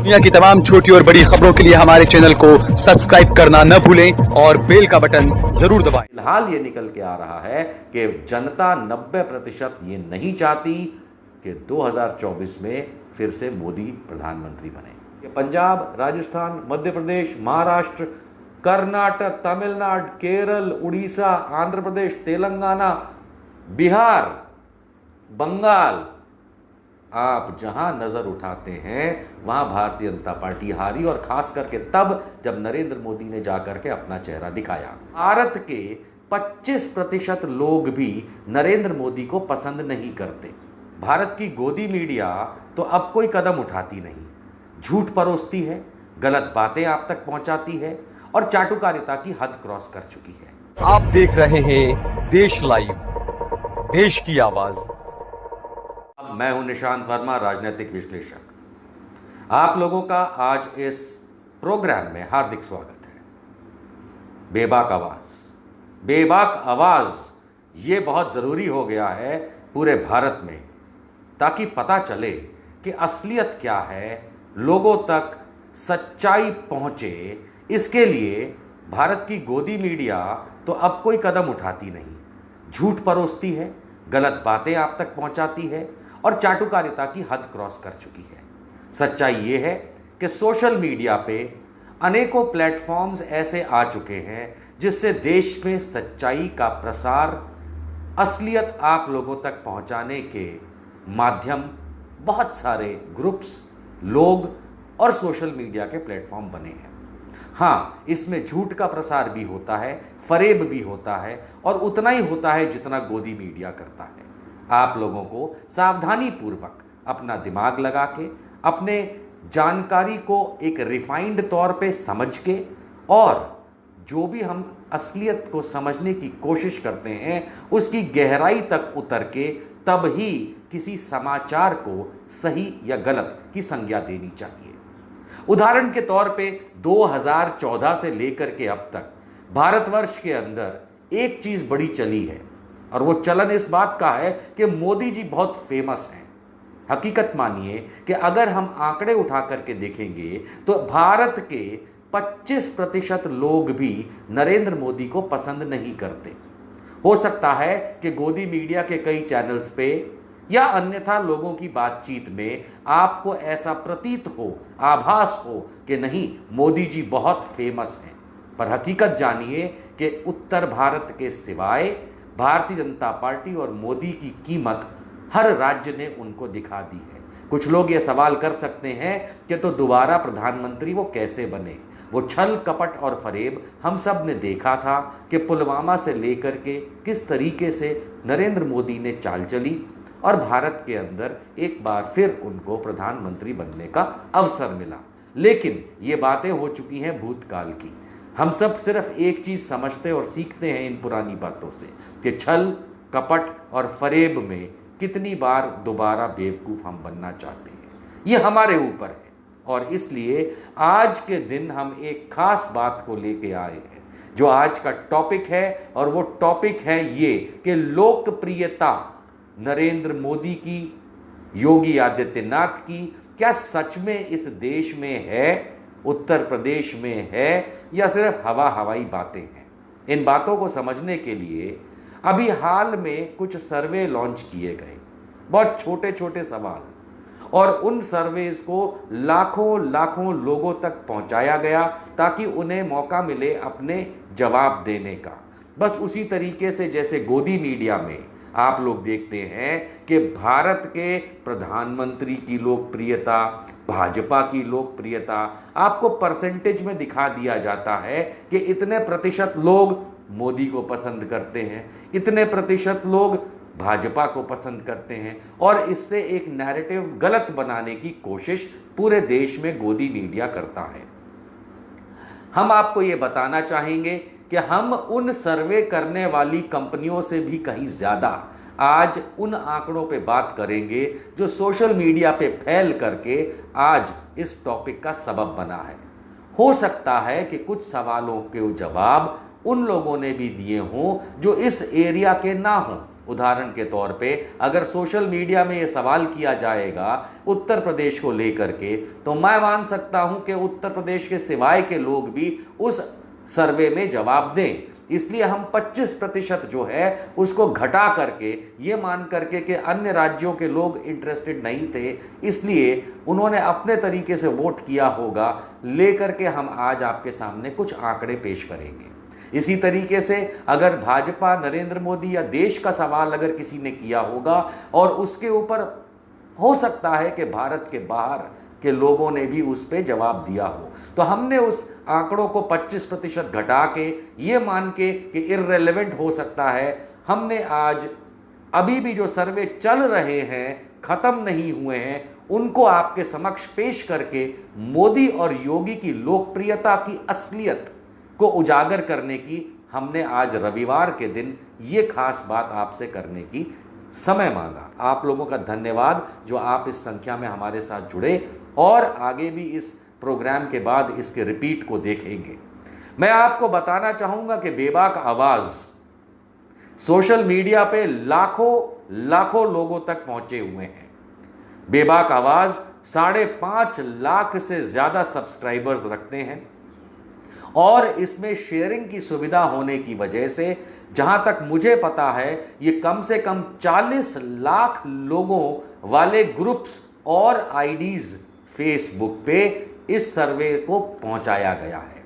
दुनिया की तमाम छोटी और बड़ी खबरों के लिए हमारे चैनल को सब्सक्राइब करना न भूलें और बेल का बटन जरूर दबाएं। फिलहाल ये निकल के आ रहा है कि जनता 90% ये नहीं चाहती कि 2024 में फिर से मोदी प्रधानमंत्री बने। ये पंजाब, राजस्थान, मध्य प्रदेश, महाराष्ट्र, कर्नाटक, तमिलनाडु, केरल, उड़ीसा, आंध्र प्रदेश, तेलंगाना, बिहार, बंगाल, आप जहां नजर उठाते हैं वहां भारतीय जनता पार्टी हारी, और खास करके तब जब नरेंद्र मोदी ने जाकर के अपना चेहरा दिखाया। भारत के 25% लोग भी नरेंद्र मोदी को पसंद नहीं करते। भारत की गोदी मीडिया तो अब कोई कदम उठाती नहीं, झूठ परोसती है, गलत बातें आप तक पहुंचाती है और चाटुकारिता की हद क्रॉस कर चुकी है। आप देख रहे हैं देश लाइव, देश की आवाज। मैं हूं निशांत वर्मा, राजनीतिक विश्लेषक। आप लोगों का आज इस प्रोग्राम में हार्दिक स्वागत है। बेबाक आवाज, बेबाक आवाज ये बहुत जरूरी हो गया है पूरे भारत में, ताकि पता चले कि असलियत क्या है, लोगों तक सच्चाई पहुंचे। इसके लिए भारत की गोदी मीडिया तो अब कोई कदम उठाती नहीं, झूठ परोसती है, गलत बातें आप तक पहुंचाती है और चाटुकारिता की हद क्रॉस कर चुकी है। सच्चाई ये है कि सोशल मीडिया पे अनेकों प्लेटफॉर्म्स ऐसे आ चुके हैं जिससे देश में सच्चाई का प्रसार, असलियत आप लोगों तक पहुंचाने के माध्यम बहुत सारे ग्रुप्स, लोग और सोशल मीडिया के प्लेटफॉर्म बने हैं। हाँ, इसमें झूठ का प्रसार भी होता है, फरेब भी होता है और उतना ही होता है जितना गोदी मीडिया करता है। आप लोगों को सावधानी पूर्वक अपना दिमाग लगा के, अपने जानकारी को एक रिफाइंड तौर पे समझ के, और जो भी हम असलियत को समझने की कोशिश करते हैं उसकी गहराई तक उतर के तब ही किसी समाचार को सही या गलत की संज्ञा देनी चाहिए। उदाहरण के तौर पे 2014 से लेकर के अब तक भारतवर्ष के अंदर एक चीज बड़ी चली है, और वो चलन इस बात का है कि मोदी जी बहुत फेमस हैं। हकीकत मानिए कि अगर हम आंकड़े उठा करके देखेंगे तो भारत के 25% लोग भी नरेंद्र मोदी को पसंद नहीं करते। हो सकता है कि गोदी मीडिया के कई चैनल्स पे या अन्यथा लोगों की बातचीत में आपको ऐसा प्रतीत हो, आभास हो कि नहीं, मोदी जी बहुत फेमस हैं, पर हकीकत जानिए कि उत्तर भारत के सिवाय भारतीय जनता पार्टी और मोदी की कीमत हर राज्य ने उनको दिखा दी है। कुछ लोग ये सवाल कर सकते हैं कि तो दोबारा प्रधानमंत्री वो कैसे बने। वो छल, कपट और फरेब हम सब ने देखा था कि पुलवामा से लेकर के किस तरीके से नरेंद्र मोदी ने चाल चली और भारत के अंदर एक बार फिर उनको प्रधानमंत्री बनने का अवसर मिला। लेकिन ये बातें हो चुकी हैं भूतकाल की। हम सब सिर्फ एक चीज समझते और सीखते हैं इन पुरानी बातों से कि छल, कपट और फरेब में कितनी बार दोबारा बेवकूफ हम बनना चाहते हैं। ये हमारे ऊपर है, और इसलिए आज के दिन हम एक खास बात को लेके आए हैं, जो आज का टॉपिक है, और वो टॉपिक है ये कि लोकप्रियता नरेंद्र मोदी की, योगी आदित्यनाथ की क्या सच में इस देश में है, उत्तर प्रदेश में है, या सिर्फ हवाई बातें हैं। इन बातों को समझने के लिए अभी हाल में कुछ सर्वे लॉन्च किए गए, बहुत छोटे छोटे सवाल, और उन सर्वेस को लाखों लोगों तक पहुंचाया गया ताकि उन्हें मौका मिले अपने जवाब देने का। बस उसी तरीके से जैसे गोदी मीडिया में आप लोग देखते हैं कि भारत के प्रधानमंत्री की लोकप्रियता, भाजपा की लोकप्रियता आपको परसेंटेज में दिखा दिया जाता है कि इतने प्रतिशत लोग मोदी को पसंद करते हैं, इतने प्रतिशत लोग भाजपा को पसंद करते हैं, और इससे एक नैरेटिव गलत बनाने की कोशिश पूरे देश में गोदी मीडिया करता है। हम आपको ये बताना चाहेंगे कि हम उन सर्वे करने वाली कंपनियों से भी कहीं ज्यादा आज उन आंकड़ों पे बात करेंगे जो सोशल मीडिया पे फैल करके आज इस टॉपिक का सबब बना है। हो सकता है कि कुछ सवालों के जवाब उन लोगों ने भी दिए हों जो इस एरिया के ना हों, उदाहरण के तौर पे अगर सोशल मीडिया में ये सवाल किया जाएगा उत्तर प्रदेश को लेकर के, तो मैं मान सकता हूं कि उत्तर प्रदेश के सिवाय के लोग भी उस सर्वे में जवाब दें। इसलिए हम 25% जो है उसको घटा करके ये मान करके कि अन्य राज्यों के लोग इंटरेस्टेड नहीं थे, इसलिए उन्होंने अपने तरीके से वोट किया होगा, लेकर के हम आज आपके सामने कुछ आंकड़े पेश करेंगे। इसी तरीके से अगर भाजपा, नरेंद्र मोदी या देश का सवाल अगर किसी ने किया होगा और उसके ऊपर हो सकता है कि भारत के बाहर के लोगों ने भी उस पर जवाब दिया हो, तो हमने उस आंकड़ों को 25% घटा के ये मान के कि इररेलेवेंट हो सकता है, हमने आज अभी भी जो सर्वे चल रहे हैं, खत्म नहीं हुए हैं, उनको आपके समक्ष पेश करके मोदी और योगी की लोकप्रियता की असलियत को उजागर करने की हमने आज रविवार के दिन ये खास बात आपसे करने की समय मांगा। आप लोगों का धन्यवाद जो आप इस संख्या में हमारे साथ जुड़े और आगे भी इस प्रोग्राम के बाद इसके रिपीट को देखेंगे। मैं आपको बताना चाहूंगा कि बेबाक आवाज सोशल मीडिया पे लाखों लोगों तक पहुंचे हुए हैं। बेबाक आवाज 5.5 लाख से ज्यादा सब्सक्राइबर्स रखते हैं और इसमें शेयरिंग की सुविधा होने की वजह से जहां तक मुझे पता है ये कम से कम 40 लाख लोगों वाले ग्रुप्स और आईडीज फेसबुक पे इस सर्वे को पहुंचाया गया है,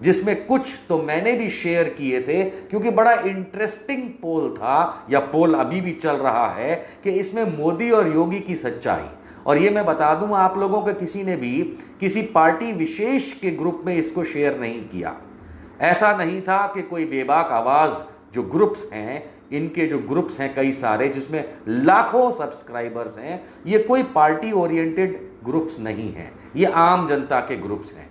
जिसमें कुछ तो मैंने भी शेयर किए थे क्योंकि बड़ा इंटरेस्टिंग पोल था, या पोल अभी भी चल रहा है कि इसमें मोदी और योगी की सच्चाई। और ये मैं बता दूं आप लोगों के, किसी ने भी किसी पार्टी विशेष के ग्रुप में इसको शेयर नहीं किया। ऐसा नहीं था कि कोई बेबाक आवाज जो ग्रुप्स हैं, इनके जो ग्रुप्स हैं कई सारे जिसमें लाखों सब्सक्राइबर्स हैं, ये कोई पार्टी ओरिएंटेड ग्रुप्स नहीं हैं, ये आम जनता के ग्रुप्स हैं।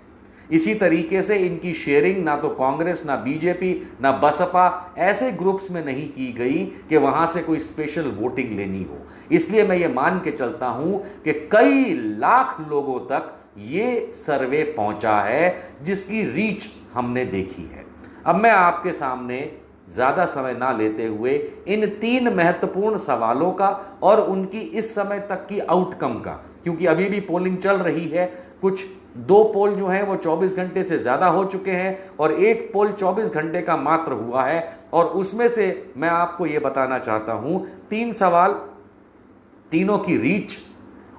इसी तरीके से इनकी शेयरिंग ना तो कांग्रेस, ना बीजेपी, ना बसपा ऐसे ग्रुप्स में नहीं की गई कि वहां से कोई स्पेशल वोटिंग लेनी हो। इसलिए मैं ये मान के चलता हूं कि कई लाख लोगों तक ये सर्वे पहुंचा है जिसकी रीच हमने देखी है। अब मैं आपके सामने ज्यादा समय ना लेते हुए इन 3 महत्वपूर्ण सवालों का और उनकी इस समय तक की आउटकम का, क्योंकि अभी भी पोलिंग चल रही है, कुछ 2 पोल जो हैं वो 24 घंटे से ज्यादा हो चुके हैं और 1 पोल 24 घंटे का मात्र हुआ है, और उसमें से मैं आपको यह बताना चाहता हूं 3 सवाल, तीनों की रीच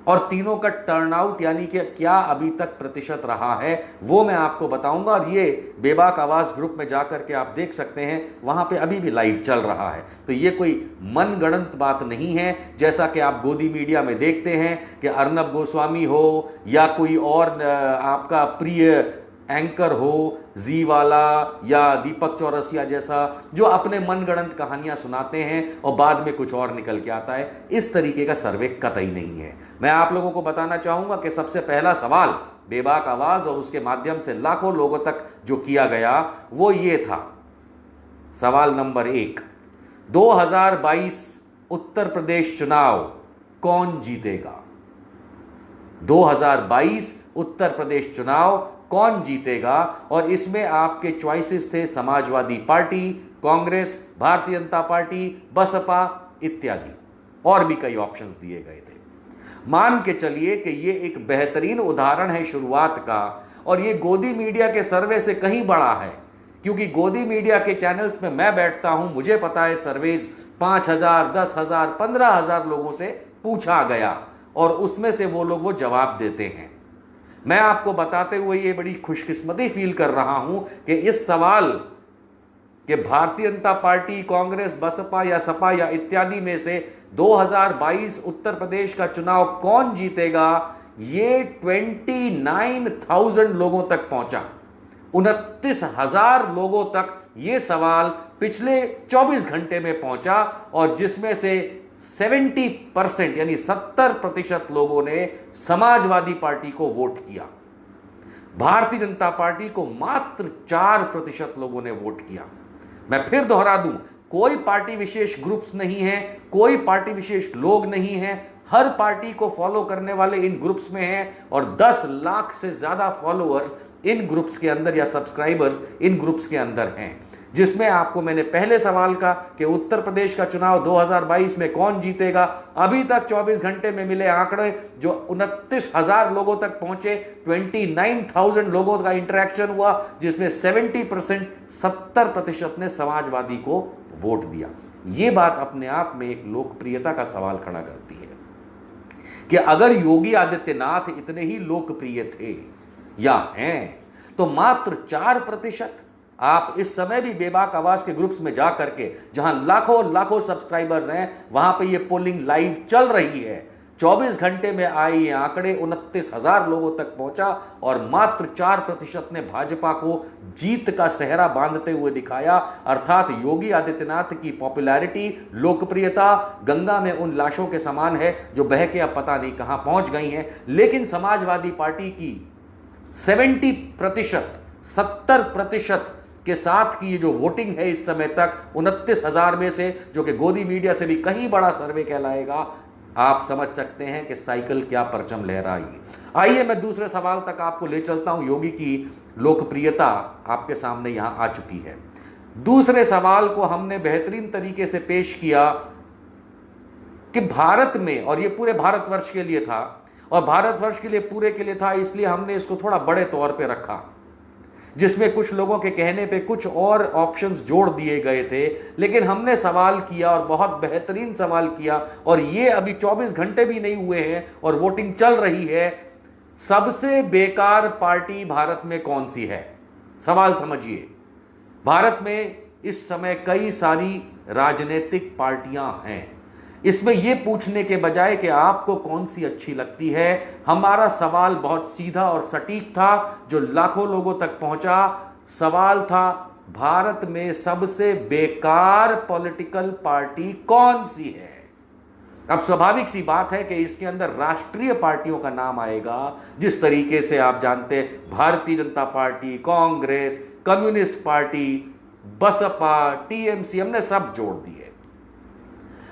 और तीनों का टर्नआउट यानी कि क्या अभी तक प्रतिशत रहा है वो मैं आपको बताऊंगा। और ये बेबाक आवाज ग्रुप में जाकर के आप देख सकते हैं, वहां पे अभी भी लाइव चल रहा है। तो ये कोई मनगढ़ंत बात नहीं है, जैसा कि आप गोदी मीडिया में देखते हैं कि अर्नब गोस्वामी हो या कोई और आपका प्रिय एंकर हो, जी वाला या दीपक चौरसिया जैसा, जो अपने मनगढ़ंत कहानियां सुनाते हैं और बाद में कुछ और निकल के आता है। इस तरीके का सर्वे कतई नहीं है। मैं आप लोगों को बताना चाहूंगा कि सबसे पहला सवाल बेबाक आवाज और उसके माध्यम से लाखों लोगों तक जो किया गया वो ये था। सवाल नंबर 1, 2022 उत्तर प्रदेश चुनाव कौन जीतेगा? 2022 उत्तर प्रदेश चुनाव कौन जीतेगा? और इसमें आपके चॉइसेस थे समाजवादी पार्टी, कांग्रेस, भारतीय जनता पार्टी, बसपा इत्यादि, और भी कई ऑप्शंस दिए गए थे। मान के चलिए कि ये एक बेहतरीन उदाहरण है शुरुआत का, और ये गोदी मीडिया के सर्वे से कहीं बड़ा है, क्योंकि गोदी मीडिया के चैनल्स में मैं बैठता हूं, मुझे पता है सर्वेज 5,000, 10,000, 15,000 लोगों से पूछा गया और उसमें से वो लोग वो जवाब देते हैं। मैं आपको बताते हुए ये बड़ी खुशकिस्मती फील कर रहा हूं कि इस सवाल के भारतीय जनता पार्टी, कांग्रेस, बसपा या सपा या इत्यादि में से 2022 उत्तर प्रदेश का चुनाव कौन जीतेगा, ये 29,000 लोगों तक पहुंचा। 29,000 लोगों तक ये सवाल पिछले 24 घंटे में पहुंचा, और जिसमें से 70% यानी 70% लोगों ने समाजवादी पार्टी को वोट किया। भारतीय जनता पार्टी को मात्र 4% लोगों ने वोट किया। मैं फिर दोहरा दूं, कोई पार्टी विशेष ग्रुप्स नहीं है, कोई पार्टी विशेष लोग नहीं है, हर पार्टी को फॉलो करने वाले इन ग्रुप्स में हैं, और 10 लाख से ज्यादा फॉलोअर्स इन ग्रुप्स के अंदर या सब्सक्राइबर्स इन ग्रुप्स के अंदर हैं। जिसमें आपको मैंने पहले सवाल का कि उत्तर प्रदेश का चुनाव 2022 में कौन जीतेगा, अभी तक 24 घंटे में मिले आंकड़े जो 29,000 लोगों तक पहुंचे, 29,000 लोगों का इंटरेक्शन हुआ, जिसमें 70% ने समाजवादी को वोट दिया। यह बात अपने आप में एक लोकप्रियता का सवाल खड़ा करती है कि अगर योगी आदित्यनाथ इतने ही लोकप्रिय थे या हैं, तो मात्र 4% आप इस समय भी बेबाक आवाज के ग्रुप्स में जा करके, जहां लाखों लाखों सब्सक्राइबर्स हैं, वहां पे ये पोलिंग लाइव चल रही है। 24 घंटे में आए ये आंकड़े 29,000 लोगों तक पहुंचा और मात्र 4% ने भाजपा को जीत का सेहरा बांधते हुए दिखाया। अर्थात योगी आदित्यनाथ की पॉपुलैरिटी, लोकप्रियता गंगा में उन लाशों के समान है जो बह के अब पता नहीं कहां पहुंच गई हैं। लेकिन समाजवादी पार्टी की 70% के साथ की ये जो वोटिंग है इस समय तक 29,000 में से, जो कि गोदी मीडिया से भी कहीं बड़ा सर्वे कहलाएगा, आप समझ सकते हैं कि साइकिल क्या परचम लहराई। आइए मैं दूसरे सवाल तक आपको ले चलता हूं। योगी की लोकप्रियता आपके सामने यहां आ चुकी है। दूसरे सवाल को हमने बेहतरीन तरीके से पेश किया कि भारत में, और ये पूरे भारतवर्ष के लिए था, और भारतवर्ष के लिए पूरे के लिए था, इसलिए हमने इसको थोड़ा बड़े तौर पे रखा, जिसमें कुछ लोगों के कहने पे कुछ और ऑप्शंस जोड़ दिए गए थे। लेकिन हमने सवाल किया और बहुत बेहतरीन सवाल किया, और ये अभी 24 घंटे भी नहीं हुए हैं और वोटिंग चल रही है। सबसे बेकार पार्टी भारत में कौन सी है? सवाल समझिए। भारत में इस समय कई सारी राजनीतिक पार्टियां हैं। इसमें यह पूछने के बजाय कि आपको कौन सी अच्छी लगती है, हमारा सवाल बहुत सीधा और सटीक था, जो लाखों लोगों तक पहुंचा। सवाल था, भारत में सबसे बेकार पॉलिटिकल पार्टी कौन सी है? अब स्वाभाविक सी बात है कि इसके अंदर राष्ट्रीय पार्टियों का नाम आएगा। जिस तरीके से आप जानते हैं, Bharatiya Janata Party, Congress, Communist Party, BSP, TMC, हमने सब जोड़ दिए।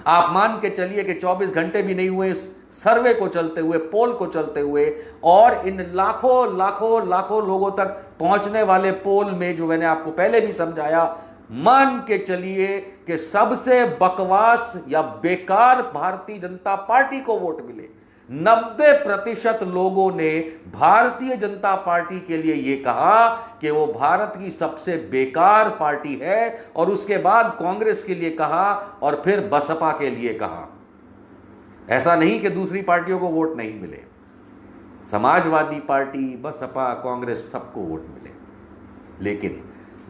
आप मान के चलिए कि 24 घंटे भी नहीं हुए इस सर्वे को चलते हुए, पोल को चलते हुए, और इन लाखों लाखों लाखों लोगों तक पहुंचने वाले पोल में, जो मैंने आपको पहले भी समझाया, मान के चलिए कि सबसे बकवास या बेकार भारतीय जनता पार्टी को वोट मिले। 90% लोगों ने भारतीय जनता पार्टी के लिए यह कहा कि वो भारत की सबसे बेकार पार्टी है, और उसके बाद कांग्रेस के लिए कहा, और फिर बसपा के लिए कहा। ऐसा नहीं कि दूसरी पार्टियों को वोट नहीं मिले, समाजवादी पार्टी, बसपा, कांग्रेस, सबको वोट मिले। लेकिन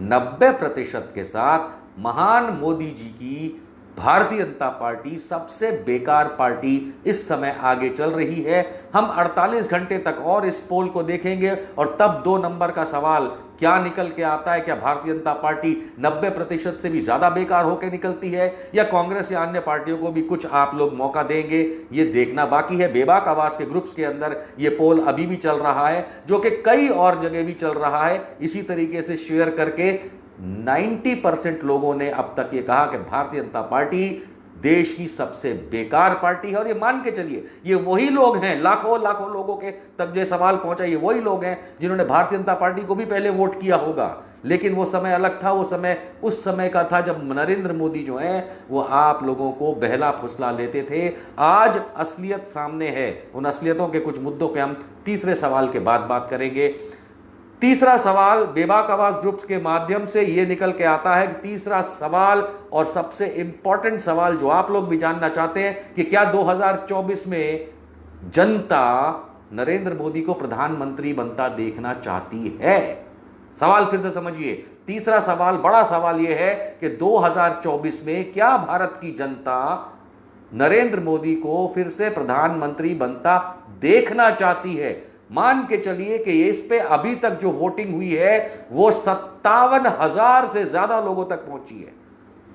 90% के साथ महान मोदी जी की भारतीय जनता पार्टी सबसे बेकार पार्टी इस समय आगे चल रही है। हम 48 घंटे तक और इस पोल को देखेंगे, और तब 2 नंबर का सवाल क्या निकल के आता है। क्या भारतीय जनता पार्टी 90% से भी ज्यादा बेकार होकर निकलती है, या कांग्रेस या अन्य पार्टियों को भी कुछ आप लोग मौका देंगे? ये देखना बाकी है। बेबाक आवाज के ग्रुप्स के अंदर ये पोल अभी भी चल रहा है, जो कि कई और जगह भी चल रहा है। इसी तरीके से शेयर करके 90% लोगों ने अब तक ये कहा कि भारतीय जनता पार्टी देश की सबसे बेकार पार्टी है। और ये मान के चलिए, ये वही लोग हैं, लाखों लाखों लोगों के तक जो सवाल पहुंचा, ये वही लोग हैं जिन्होंने भारतीय जनता पार्टी को भी पहले वोट किया होगा। लेकिन वो समय अलग था। वो समय उस समय का था जब नरेंद्र मोदी जो है वो आप लोगों को बहला फुसला लेते थे। आज असलियत सामने है। उन असलियतों के कुछ मुद्दों पे हम तीसरे सवाल के बाद बात करेंगे। तीसरा सवाल बेबाक आवाज ग्रुप्स के माध्यम से यह निकल के आता है कि तीसरा सवाल और सबसे इंपॉर्टेंट सवाल जो आप लोग भी जानना चाहते हैं कि क्या 2024 में जनता नरेंद्र मोदी को प्रधानमंत्री बनता देखना चाहती है? सवाल फिर से समझिए। तीसरा सवाल, बड़ा सवाल यह है कि 2024 में क्या भारत की जनता नरेंद्र मोदी को फिर से प्रधानमंत्री बनता देखना चाहती है? मान के चलिए कि इस पे अभी तक जो वोटिंग हुई है वो 57,000 से ज्यादा लोगों तक पहुंची है।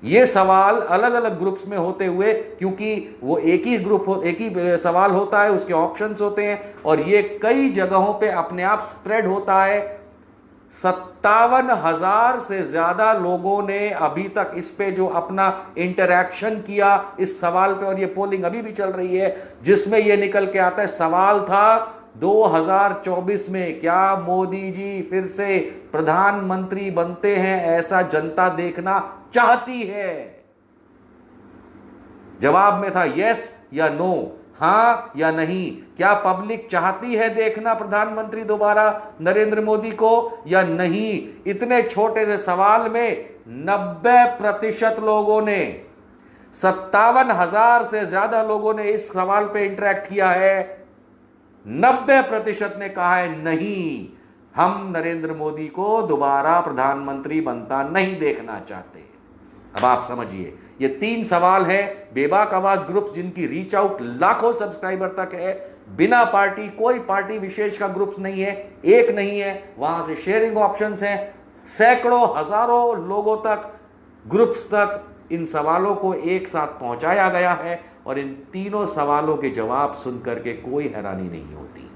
ये सवाल अलग अलग ग्रुप्स में होते हुए, क्योंकि वो एक ही सवाल होता है, उसके ऑप्शंस होते हैं, और ये कई जगहों पे अपने आप स्प्रेड होता है। 57,000 से ज्यादा लोगों ने अभी तक इस पे जो अपना इंटरैक्शन किया इस सवाल पे, और ये पोलिंग अभी भी चल रही है, जिसमें ये निकल के आता है। सवाल था 2024 में क्या मोदी जी फिर से प्रधानमंत्री बनते हैं, ऐसा जनता देखना चाहती है? जवाब में था यस या नो, हां या नहीं। क्या पब्लिक चाहती है देखना प्रधानमंत्री दोबारा नरेंद्र मोदी को या नहीं? इतने छोटे से सवाल में 90% लोगों ने, 57,000 से ज्यादा लोगों ने इस सवाल पे इंटरेक्ट किया है, 90% ने कहा है नहीं, हम नरेंद्र मोदी को दोबारा प्रधानमंत्री बनता नहीं देखना चाहते। अब आप समझिए, ये 3 सवाल है। बेबाक आवाज ग्रुप जिनकी रीच आउट लाखों सब्सक्राइबर तक है, बिना पार्टी, कोई पार्टी विशेष का ग्रुप्स नहीं है, एक नहीं है, वहां से शेयरिंग ऑप्शंस हैं, सैकड़ों हजारों लोगों तक, ग्रुप्स तक इन सवालों को एक साथ पहुंचाया गया है और इन तीनों सवालों के जवाब सुनकर के कोई हैरानी नहीं होती।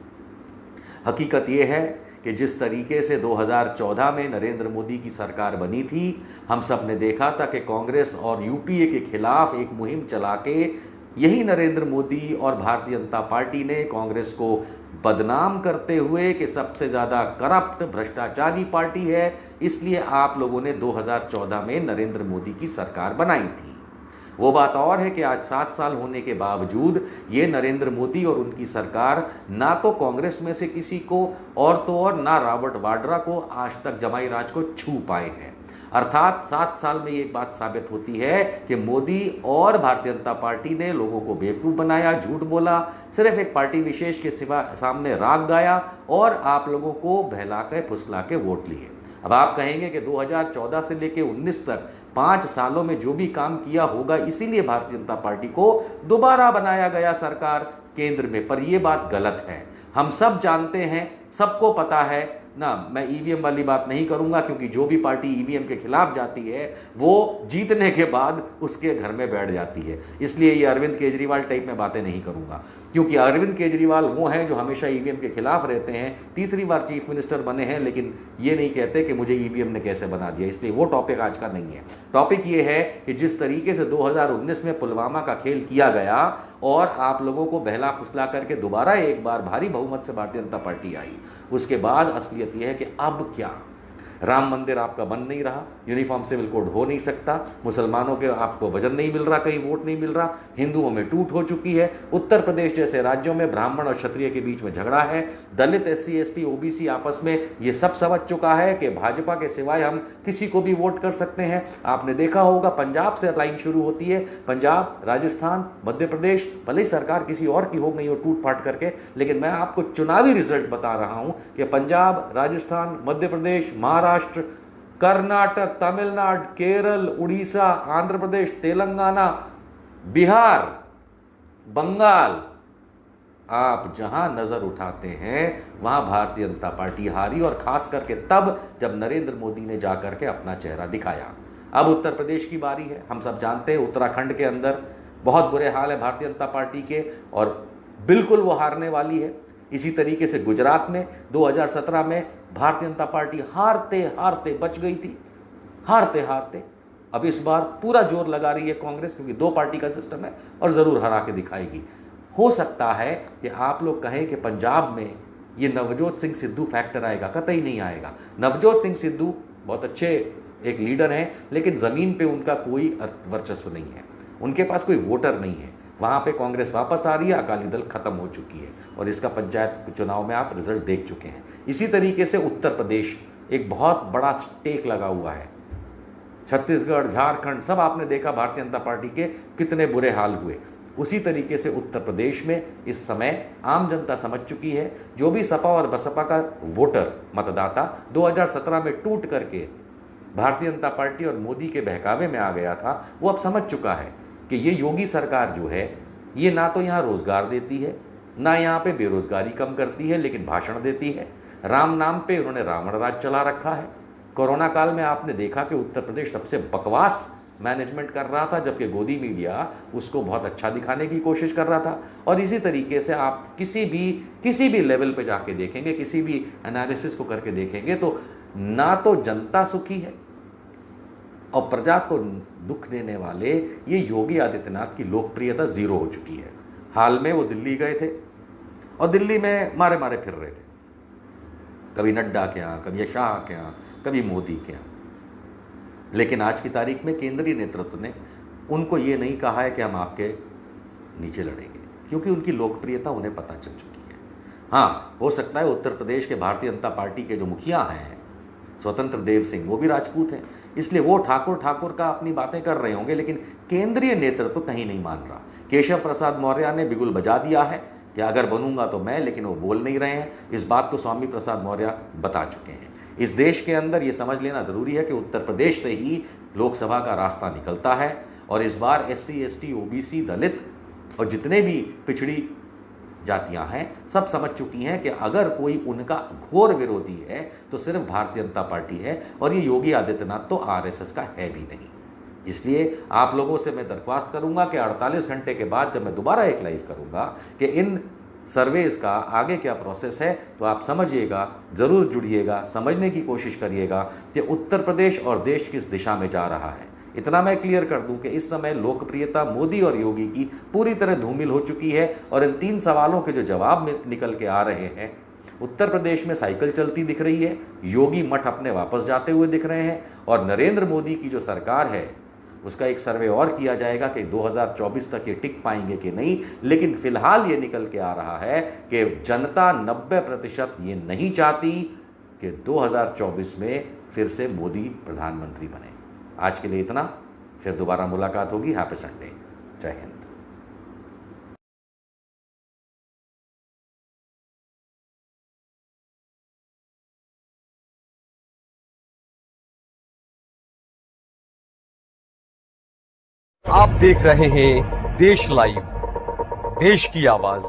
हकीकत यह है कि जिस तरीके से 2014 में नरेंद्र मोदी की सरकार बनी थी, हम सब ने देखा था कि कांग्रेस और यूपीए के खिलाफ एक मुहिम चला के यही नरेंद्र मोदी और भारतीय जनता पार्टी ने कांग्रेस को बदनाम करते हुए कि सबसे ज़्यादा करप्ट भ्रष्टाचारी पार्टी है, इसलिए आप लोगों ने 2014 में नरेंद्र मोदी की सरकार बनाई थी। वो बात और है कि आज 7 साल होने के बावजूद ये नरेंद्र मोदी और उनकी सरकार ना तो कांग्रेस में से किसी को और तो और ना रॉबर्ट वाड्रा को आज तक जमाई राज को छू पाए हैं। अर्थात 7 साल में ये बात साबित होती है कि मोदी और भारतीय जनता पार्टी ने लोगों को बेवकूफ़ बनाया, झूठ बोला, सिर्फ एक पार्टी विशेष के सिवा सामने राग गाया और आप लोगों को बहला के फुसला के वोट लिए। अब आप कहेंगे कि 2014 से लेकर 19 तक 5 सालों में जो भी काम किया होगा, इसीलिए भारतीय जनता पार्टी को दोबारा बनाया गया सरकार केंद्र में, पर यह बात गलत है। हम सब जानते हैं, सबको पता है ना। मैं ईवीएम वाली बात नहीं करूंगा क्योंकि जो भी पार्टी ईवीएम के खिलाफ जाती है वो जीतने के बाद उसके घर में बैठ जाती है, इसलिए ये अरविंद केजरीवाल टाइप में बातें नहीं करूंगा, क्योंकि अरविंद केजरीवाल वो हैं जो हमेशा ईवीएम के खिलाफ रहते हैं, 3री बार चीफ मिनिस्टर बने हैं, लेकिन ये नहीं कहते कि मुझे ईवीएम ने कैसे बना दिया, इसलिए वो टॉपिक आज का नहीं है। टॉपिक ये है कि जिस तरीके से 2019 में पुलवामा का खेल किया गया और आप लोगों को बहला फुसला करके दोबारा एक बार भारी बहुमत से भारतीय जनता पार्टी आई, उसके बाद असलियत यह है कि अब क्या, राम मंदिर आपका बन नहीं रहा, यूनिफॉर्म सिविल कोड हो नहीं सकता, मुसलमानों के आपको वजन नहीं मिल रहा, कहीं वोट नहीं मिल रहा, हिंदुओं में टूट हो चुकी है, उत्तर प्रदेश जैसे राज्यों में ब्राह्मण और क्षत्रिय के बीच में झगड़ा है, दलित, SC ST OBC आपस में ये सब समझ चुका है कि भाजपा के सिवाय हम किसी को भी वोट कर सकते हैं। आपने देखा होगा पंजाब से लाइन शुरू होती है, पंजाब, राजस्थान, मध्य प्रदेश, भले ही सरकार किसी और की हो गई हो टूट फाट करके, लेकिन मैं आपको चुनावी रिजल्ट बता रहा हूं कि पंजाब, राजस्थान, मध्य प्रदेश, महाराष्ट्र, कर्नाटक, तमिलनाडु, केरल, उड़ीसा, आंध्र प्रदेश, तेलंगाना, बिहार, बंगाल, आप जहां नजर उठाते हैं वहां भारतीय जनता पार्टी हारी, और खास करके तब जब नरेंद्र मोदी ने जाकर के अपना चेहरा दिखाया। अब उत्तर प्रदेश की बारी है। हम सब जानते हैं उत्तराखंड के अंदर बहुत बुरे हाल है भारतीय जनता पार्टी के और बिल्कुल वो हारने वाली है। इसी तरीके से गुजरात में 2017 में भारतीय जनता पार्टी हारते हारते बच गई थी, हारते हारते। अब इस बार पूरा जोर लगा रही है कांग्रेस, क्योंकि 2 पार्टी का सिस्टम है और जरूर हरा के दिखाएगी। हो सकता है कि आप लोग कहें कि पंजाब में ये नवजोत सिंह सिद्धू फैक्टर आएगा, कतई नहीं आएगा। नवजोत सिंह सिद्धू बहुत अच्छे एक लीडर हैं, लेकिन जमीन पे उनका कोई वर्चस्व नहीं है, उनके पास कोई वोटर नहीं है। वहाँ पे कांग्रेस वापस आ रही है, अकाली दल खत्म हो चुकी है और इसका पंचायत चुनाव में आप रिजल्ट देख चुके हैं। इसी तरीके से उत्तर प्रदेश एक बहुत बड़ा स्टेक लगा हुआ है, छत्तीसगढ़, झारखंड, सब आपने देखा भारतीय जनता पार्टी के कितने बुरे हाल हुए। उसी तरीके से उत्तर प्रदेश में इस समय आम जनता समझ चुकी है, जो भी सपा और बसपा का वोटर मतदाता 2017 में टूट करके भारतीय जनता पार्टी और मोदी के बहकावे में आ गया था, वो अब समझ चुका है कि ये योगी सरकार जो है ये ना तो यहाँ रोजगार देती है, ना यहाँ पे बेरोजगारी कम करती है, लेकिन भाषण देती है। राम नाम पे उन्होंने रावण राज चला रखा है। कोरोना काल में आपने देखा कि उत्तर प्रदेश सबसे बकवास मैनेजमेंट कर रहा था, जबकि गोदी मीडिया उसको बहुत अच्छा दिखाने की कोशिश कर रहा था। और इसी तरीके से आप किसी भी लेवल पे जाके देखेंगे, किसी भी एनालिसिस को करके देखेंगे, तो ना तो जनता सुखी है और प्रजा को दुख देने वाले ये योगी आदित्यनाथ की लोकप्रियता 0 हो चुकी है। हाल में वो दिल्ली गए थे और दिल्ली में मारे मारे फिर रहे थे, कभी नड्डा के यहाँ, कभी शाह के यहाँ, कभी मोदी के यहाँ। लेकिन आज की तारीख में केंद्रीय नेतृत्व ने उनको ये नहीं कहा है कि हम आपके नीचे लड़ेंगे, क्योंकि उनकी लोकप्रियता उन्हें पता चल चुकी है। हाँ, हो सकता है उत्तर प्रदेश के भारतीय जनता पार्टी के जो मुखिया हैं स्वतंत्र देव सिंह, वो भी राजपूत हैं, इसलिए वो ठाकुर ठाकुर का अपनी बातें कर रहे होंगे, लेकिन केंद्रीय नेतृत्व कहीं नहीं मान रहा। केशव प्रसाद मौर्य ने बिगुल बजा दिया है कि अगर बनूंगा तो मैं, लेकिन वो बोल नहीं रहे हैं। इस बात को स्वामी प्रसाद मौर्य बता चुके हैं। इस देश के अंदर ये समझ लेना ज़रूरी है कि उत्तर प्रदेश से ही लोकसभा का रास्ता निकलता है, और इस बार SC, ST, OBC, दलित और जितने भी पिछड़ी जातियां हैं सब समझ चुकी हैं कि अगर कोई उनका घोर विरोधी है तो सिर्फ भारतीय जनता पार्टी है, और ये योगी आदित्यनाथ तो RSS का है भी नहीं। इसलिए आप लोगों से मैं दरख्वास्त करूंगा कि 48 घंटे के बाद जब मैं दोबारा एक लाइव करूंगा कि इन सर्वेज का आगे क्या प्रोसेस है, तो आप समझिएगा, ज़रूर जुड़िएगा, समझने की कोशिश करिएगा कि उत्तर प्रदेश और देश किस दिशा में जा रहा है। इतना मैं क्लियर कर दूं कि इस समय लोकप्रियता मोदी और योगी की पूरी तरह धूमिल हो चुकी है, और इन 3 सवालों के जो जवाब निकल के आ रहे हैं, उत्तर प्रदेश में साइकिल चलती दिख रही है, योगी मठ अपने वापस जाते हुए दिख रहे हैं, और नरेंद्र मोदी की जो सरकार है उसका एक सर्वे और किया जाएगा कि 2024 तक ये टिक पाएंगे कि नहीं। लेकिन फिलहाल ये निकल के आ रहा है कि जनता 90% ये नहीं चाहती कि 2024 में फिर से मोदी प्रधानमंत्री बने। आज के लिए इतना, फिर दोबारा मुलाकात होगी। हैप्पी संडे, जय हिंद। आप देख रहे हैं देश लाइव, देश की आवाज